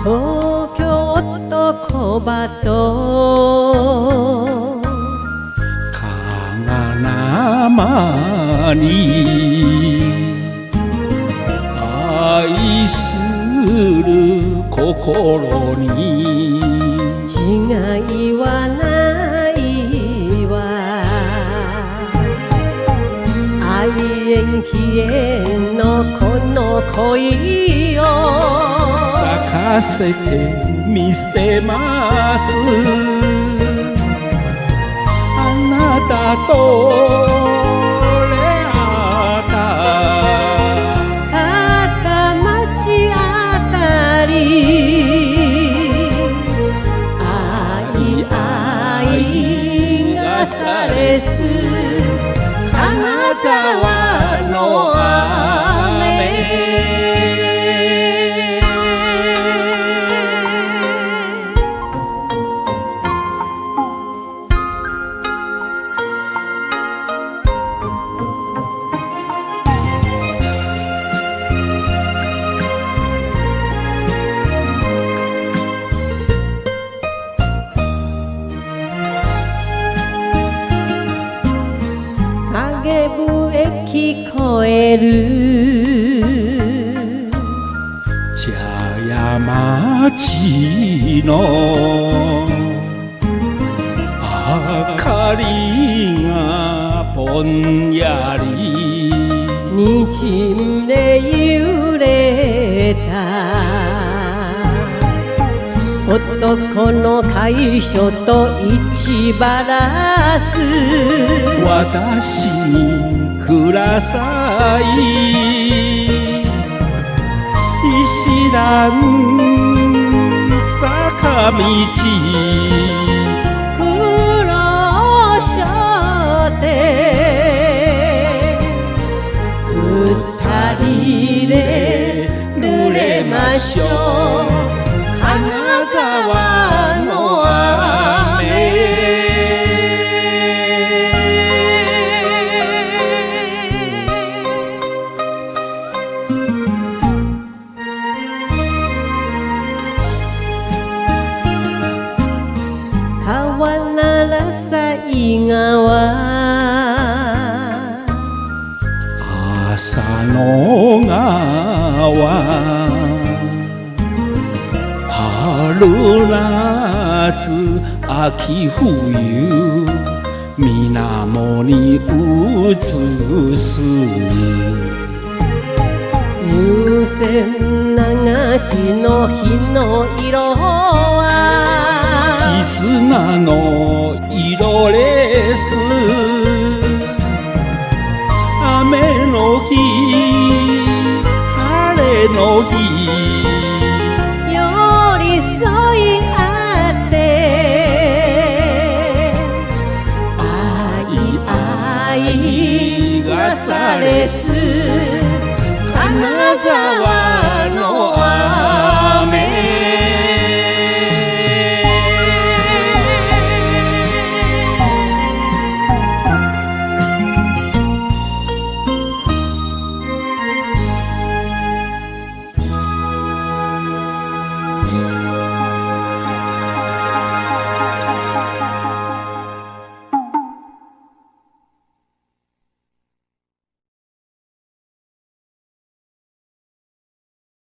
東京と小鳩かがなまに愛する心に違いはないわ。愛縁起縁のこの恋を咲かせてみせます。あなたと出会った片町あたり愛愛がされす金沢の雨。影笛聞こえる茶屋町の明かりがぼんやりにじんで揺れた男の会所と市バラス私にください。石段坂道黒商店二人で濡れましょう金沢の雨。川なら犀川朝の川春夏秋冬水面に映す優先流しの日の色は絆の色レス雨の日晴れの日寄り添い合って愛愛がされす金沢